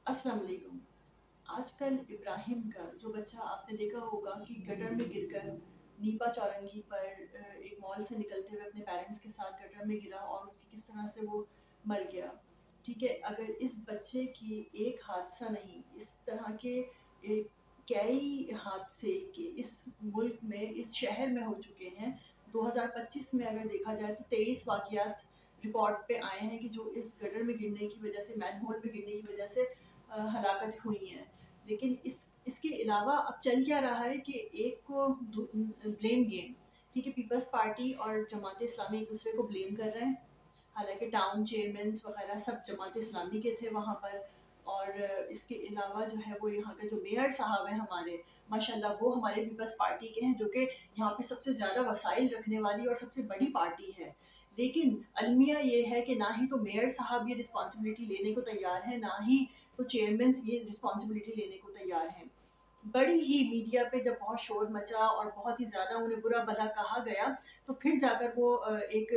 अस्सलाम वालेकुम। आजकल इब्राहिम का जो बच्चा आपने देखा होगा कि गटर में गिरकर नीपा चौरंगी पर एक मॉल से निकलते हुए अपने पेरेंट्स के साथ गटर में गिरा और उसकी किस तरह से वो मर गया। ठीक है, अगर इस बच्चे की एक हादसा नहीं, इस तरह के कई हादसे के इस मुल्क में, इस शहर में हो चुके हैं। 2025 में अगर देखा जाए तो 23 वाक़यात रिकॉर्ड पे आए हैं कि जो इस गटर में गिरने की वजह से, मैनहोल में गिरने की वजह से हलाकत हुई हैं। लेकिन इसके अलावा अब चल क्या रहा है कि एक को ब्लेम गेम, ठीक है, पीपल्स पार्टी और जमात इस्लामी एक दूसरे को ब्लेम कर रहे हैं। हालांकि टाउन चेयरमैन्स वगैरह सब जमात इस्लामी के थे वहाँ पर। और इसके अलावा जो है वो यहाँ के जो मेयर साहब हैं हमारे, माशाल्लाह वो हमारे पीपल्स पार्टी के हैं, जो कि यहाँ पे सबसे ज़्यादा वसाइल रखने वाली और सबसे बड़ी पार्टी है। लेकिन अलमिया ये है कि ना ही तो मेयर साहब ये रिस्पॉन्सिबिलिटी लेने को तैयार हैं, ना ही तो चेयरमैन ये रिस्पॉन्सिबिलिटी लेने को तैयार हैं। बड़ी ही मीडिया पे जब बहुत शोर मचा और बहुत ही ज़्यादा उन्हें बुरा भला कहा गया, तो फिर जाकर वो एक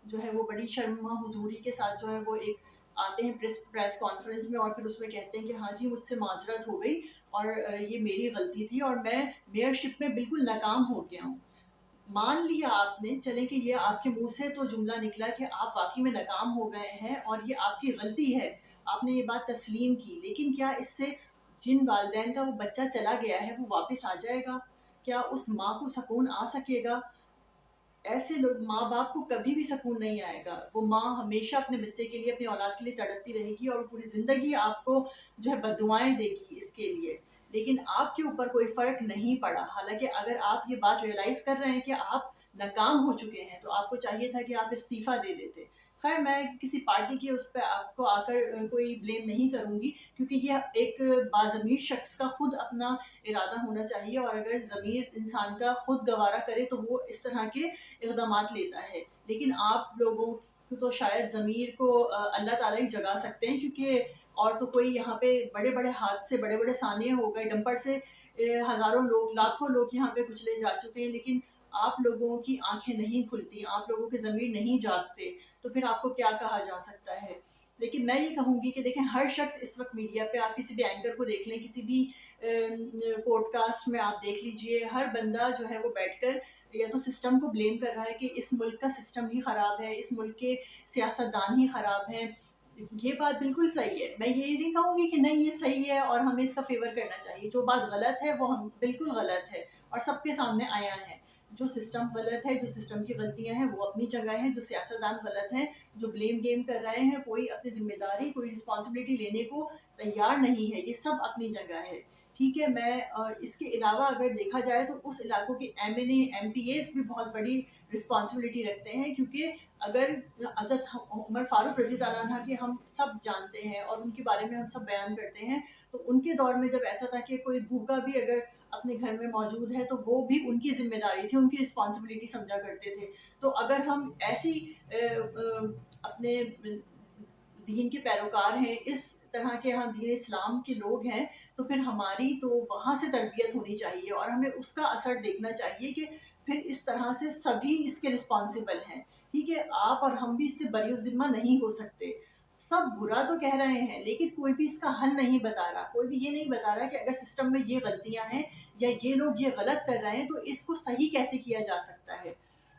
जो है वो बड़ी शर्मा हुजूरी के साथ जो है वो एक आते हैं प्रेस कॉन्फ्रेंस में और फिर उसमें कहते हैं कि हाँ जी मुझसे माजरत हो गई और ये मेरी गलती थी और मैं मेयरशिप में बिल्कुल नाकाम हो गया हूँ। मान लिया आपने, चले कि ये आपके मुंह से तो जुमला निकला कि आप वाकई में नाकाम हो गए हैं और ये आपकी गलती है, आपने ये बात तस्लीम की, लेकिन क्या इससे जिन वालदैन का वो बच्चा चला गया है वो वापस आ जाएगा? क्या उस माँ को सुकून आ सकेगा? ऐसे लोग, माँ बाप को कभी भी सुकून नहीं आएगा। वो माँ हमेशा अपने बच्चे के लिए, अपनी औलाद के लिए तड़पती रहेगी और पूरी ज़िंदगी आपको जो है बद्दुआएँ देगी इसके लिए। लेकिन आपके ऊपर कोई फ़र्क नहीं पड़ा। हालाँकि अगर आप ये बात रियलाइज़ कर रहे हैं कि आप नाकाम हो चुके हैं, तो आपको चाहिए था कि आप इस्तीफ़ा दे देते। ख़ैर, मैं किसी पार्टी के उस पे आपको आकर कोई ब्लेम नहीं करूँगी, क्योंकि ये एक बाज़मीर शख़्स का खुद अपना इरादा होना चाहिए और अगर ज़मीर इंसान का खुद गवारा करे तो वो इस तरह के इक़दामात लेता है। लेकिन आप लोगों को तो शायद ज़मीर को अल्लाह ताला ही जगा सकते हैं, क्योंकि और तो कोई यहाँ पे बड़े-बड़े हादसे, बड़े-बड़े सानिए हो गए, डंपर से हज़ारों लोग, लाखों लोग यहाँ पे कुचले जा चुके हैं, लेकिन आप लोगों की आँखें नहीं खुलती, आप लोगों के ज़मीर नहीं जागते, तो फिर आपको क्या कहा जा सकता है? लेकिन मैं ये कहूँगी कि देखें, हर शख़्स इस वक़्त मीडिया पे, आप किसी भी एंकर को देख लें, किसी भी पॉडकास्ट में आप देख लीजिए, हर बंदा जो है वो बैठकर या तो सिस्टम को ब्लेम कर रहा है कि इस मुल्क का सिस्टम ही ख़राब है, इस मुल्क के सियासतदान ही ख़राब हैं। ये बात बिल्कुल सही है। मैं ये नहीं कहूँगी कि नहीं ये सही है और हमें इसका फ़ेवर करना चाहिए। जो बात गलत है वो हम बिल्कुल गलत है और सबके सामने आया है। जो सिस्टम गलत है, जो सिस्टम की गलतियाँ हैं वो अपनी जगह हैं, जो सियासतदान गलत हैं, जो ब्लेम गेम कर रहे हैं, कोई अपनी ज़िम्मेदारी, कोई रिस्पॉन्सिबिलिटी लेने को तैयार नहीं है, ये सब अपनी जगह है। ठीक है, मैं इसके अलावा अगर देखा जाए तो उस इलाकों के एमएनए, एमपीएस भी बहुत बड़ी रिस्पॉन्सिबिलिटी रखते हैं, क्योंकि अगर हज़रत उमर फारूक रज़ी अल्लाह अन्हा के हम सब जानते हैं और उनके बारे में हम सब बयान करते हैं, तो उनके दौर में जब ऐसा था कि कोई भूखा भी अगर अपने घर में मौजूद है तो वो भी उनकी ज़िम्मेदारी थी, उनकी रिस्पॉन्सिबिलिटी समझा करते थे। तो अगर हम ऐसी अपने दीन के पैरोकार हैं, इस तरह के हम दीन इस्लाम के लोग हैं, तो फिर हमारी तो वहाँ से तरबियत होनी चाहिए और हमें उसका असर देखना चाहिए कि फिर इस तरह से सभी इसके रिस्पॉन्सिबल हैं। ठीक है, आप और हम भी इससे बरी-ओ-ज़िम्मा नहीं हो सकते। सब बुरा तो कह रहे हैं, लेकिन कोई भी इसका हल नहीं बता रहा। कोई भी ये नहीं बता रहा कि अगर सिस्टम में ये गलतियाँ हैं या ये लोग ये गलत कर रहे हैं, तो इसको सही कैसे किया जा सकता है।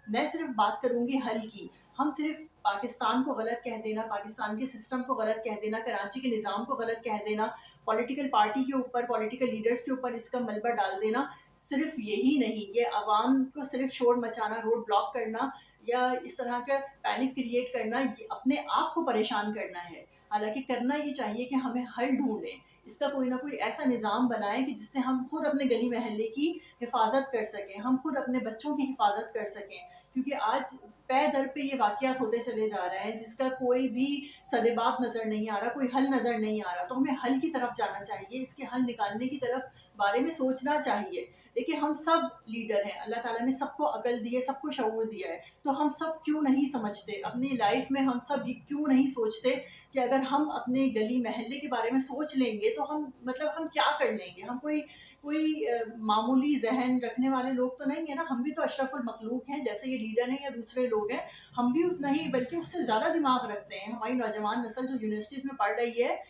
मैं सिर्फ़ बात करूँगी हल की। हम सिर्फ़ पाकिस्तान को गलत कह देना, पाकिस्तान के सिस्टम को गलत कह देना, कराची के निज़ाम को गलत कह देना, पॉलिटिकल पार्टी के ऊपर, पॉलिटिकल लीडर्स के ऊपर इसका मलबा डाल देना, सिर्फ़ यही नहीं, ये अवाम को सिर्फ़ शोर मचाना, रोड ब्लॉक करना या इस तरह का पैनिक क्रिएट करना, ये अपने आप को परेशान करना है। हालाँकि करना ये चाहिए कि हमें हल ढूँढें, इसका कोई ना कोई ऐसा निज़ाम बनाएँ कि जिससे हम खुद अपने गली महल्ले की हिफ़ाज़त कर सकें, हम खुद अपने बच्चों की हिफ़ाज़त कर सकें। क्योंकि आज पे दर पे ये वाक़यात होते चले जा रहे हैं, जिसका कोई भी सरेबाब नज़र नहीं आ रहा, कोई हल नज़र नहीं आ रहा। तो हमें हल की तरफ जाना चाहिए, इसके हल निकालने की तरफ बारे में सोचना चाहिए। देखिए, हम सब लीडर हैं, अल्लाह ताला ने सबको अक़ल दी है, सबको शऊर दिया है, तो हम सब क्यों नहीं समझते, अपनी लाइफ़ में हम सब ये क्यों नहीं सोचते कि अगर हम अपने गली महल्ले के बारे में सोच लेंगे, तो हम मतलब हम क्या कर लेंगे? हम कोई कोई मामूली ज़हन रखने वाले लोग तो नहीं है ना, हम भी तो अशरफुल मखलूक हैं, जैसे ये लीडर हैं या दूसरे लोग हैं, हम भी उतना ही बल्कि उससे ज़्यादा दिमाग रखते हैं। हमारी नौजवान नस्ल जो यूनिवर्सिटीज़ में पढ़ रही है,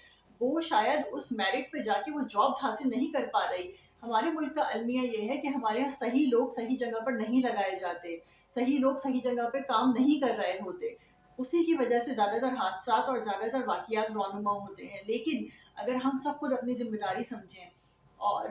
وہ شاید اس میرٹ پہ جا کے وہ جاب حاصل نہیں کر پا رہی. ہمارے ملک کا المیہ یہ ہے کہ ہمارے یہاں صحیح لوگ صحیح جگہ پر نہیں لگائے جاتے، صحیح لوگ صحیح جگہ پہ کام نہیں کر رہے ہوتے. اسی کی وجہ سے زیادہ تر حادثات اور زیادہ تر واقعات رونما ہوتے ہیں. لیکن اگر ہم سب خود اپنی ذمہ داری سمجھیں اور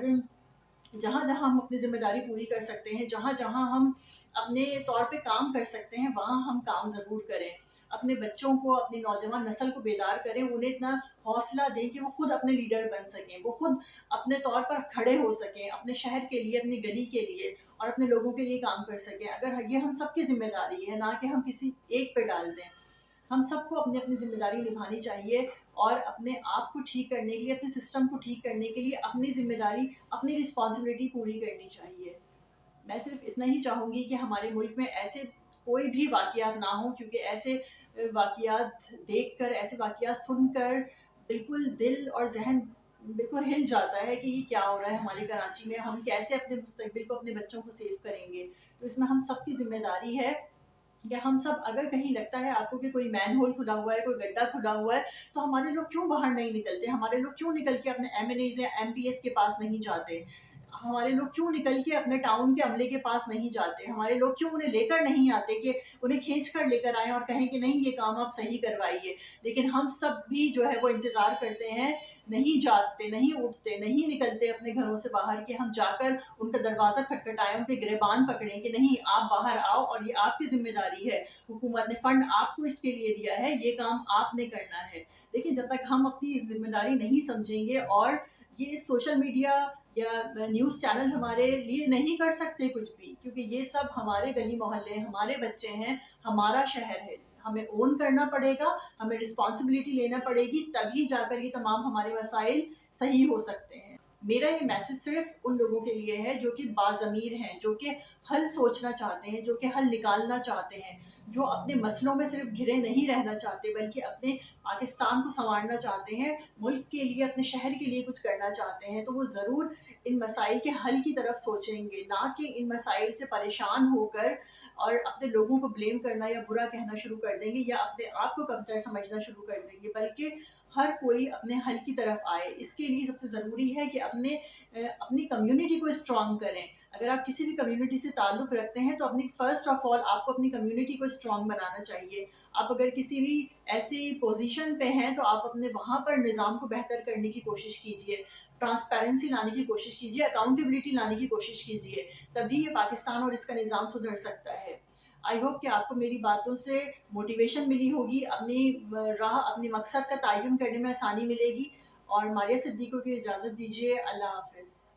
جہاں جہاں ہم اپنی ذمہ داری پوری کر سکتے ہیں، جہاں جہاں ہم اپنے طور پہ کام کر سکتے ہیں، وہاں ہم کام ضرور کریں. اپنے بچوں کو، اپنی نوجوان نسل کو بیدار کریں، انہیں اتنا حوصلہ دیں کہ وہ خود اپنے لیڈر بن سکیں، وہ خود اپنے طور پر کھڑے ہو سکیں، اپنے شہر کے لیے، اپنی گلی کے لیے اور اپنے لوگوں کے لیے کام کر سکیں. اگر یہ ہم سب کی ذمہ داری ہے، نہ کہ ہم کسی ایک پہ ڈال دیں. ہم سب کو اپنی اپنی ذمہ داری نبھانی چاہیے اور اپنے آپ کو ٹھیک کرنے کے لیے، اپنے سسٹم کو ٹھیک کرنے کے لیے اپنی ذمہ داری، اپنی رسپانسبلٹی پوری کرنی چاہیے. میں صرف اتنا ہی چاہوں گی کہ ہمارے ملک میں ایسے کوئی بھی واقعات نہ ہوں، کیونکہ ایسے واقعات دیکھ کر، ایسے واقعات سن کر بالکل دل اور ذہن بالکل ہل جاتا ہے کہ یہ کیا ہو رہا ہے ہمارے کراچی میں، ہم کیسے اپنے مستقبل کو، اپنے بچوں کو سیو کریں گے. تو اس میں ہم سب کی ذمہ داری ہے کہ ہم سب، اگر کہیں لگتا ہے آپ کو کہ کوئی مین ہول کھدا ہوا ہے، کوئی گڈھا کھدا ہوا ہے، تو ہمارے لوگ کیوں باہر نہیں نکلتے؟ ہمارے لوگ کیوں نکل کے اپنے ایم این ایز یا ایم پی ایس کے پاس نہیں جاتے؟ ہمارے لوگ کیوں نکل کے اپنے ٹاؤن کے عملے کے پاس نہیں جاتے؟ ہمارے لوگ کیوں انہیں لے کر نہیں آتے کہ انہیں کھینچ کر لے کر آئیں اور کہیں کہ نہیں، یہ کام آپ صحیح کروائیے؟ لیکن ہم سب بھی جو ہے وہ انتظار کرتے ہیں، نہیں جاتے، نہیں اٹھتے، نہیں نکلتے اپنے گھروں سے باہر کہ ہم جا کر ان کا دروازہ کھٹکھٹائیں، ان کے گریبان پکڑیں کہ نہیں، آپ باہر آؤ اور یہ آپ کی ذمہ داری ہے، حکومت نے فنڈ آپ کو اس کے لیے دیا ہے، یہ کام آپ نے کرنا ہے. لیکن جب تک ہم اپنی ذمہ داری نہیں سمجھیں گے، اور یہ سوشل میڈیا یا نیوز چینل ہمارے لیے نہیں کر سکتے کچھ بھی، کیونکہ یہ سب ہمارے گلی محلے، ہمارے بچے ہیں، ہمارا شہر ہے. ہمیں اون کرنا پڑے گا، ہمیں رسپانسبلٹی لینا پڑے گی، تبھی جا کر یہ تمام ہمارے مسائل صحیح ہو سکتے ہیں. میرا یہ میسج صرف ان لوگوں کے لیے ہے جو کہ باضمیر ہیں، جو کہ حل سوچنا چاہتے ہیں، جو کہ حل نکالنا چاہتے ہیں، جو اپنے مسئلوں میں صرف گھرے نہیں رہنا چاہتے بلکہ اپنے پاکستان کو سنوارنا چاہتے ہیں، ملک کے لیے، اپنے شہر کے لیے کچھ کرنا چاہتے ہیں. تو وہ ضرور ان مسائل کے حل کی طرف سوچیں گے، نہ کہ ان مسائل سے پریشان ہو کر اور اپنے لوگوں کو بلیم کرنا یا برا کہنا شروع کر دیں گے، یا اپنے آپ کو کمتر سمجھنا شروع کر دیں گے. بلکہ ہر کوئی اپنے حل کی طرف آئے. اس کے لیے سب سے ضروری ہے کہ اپنی کمیونٹی کو اسٹرانگ کریں. اگر آپ کسی بھی کمیونٹی سے تعلق رکھتے ہیں تو اپنی فرسٹ آف آل آپ کو اپنی کمیونٹی کو اسٹرانگ بنانا چاہیے. آپ اگر کسی بھی ایسی پوزیشن پہ ہیں تو آپ اپنے وہاں پر نظام کو بہتر کرنے کی کوشش کیجیے، ٹرانسپیرنسی لانے کی کوشش کیجیے، اکاؤنٹیبلٹی لانے کی کوشش کیجیے. تبھی یہ پاکستان اور اس کا نظام سدھر سکتا ہے. آئی ہوپ کہ آپ کو میری باتوں سے موٹیویشن ملی ہوگی، اپنی راہ، اپنی مقصد کا تعین کرنے میں آسانی ملے گی. اور ماریہ صدیقو کی اجازت دیجیے. اللہ حافظ.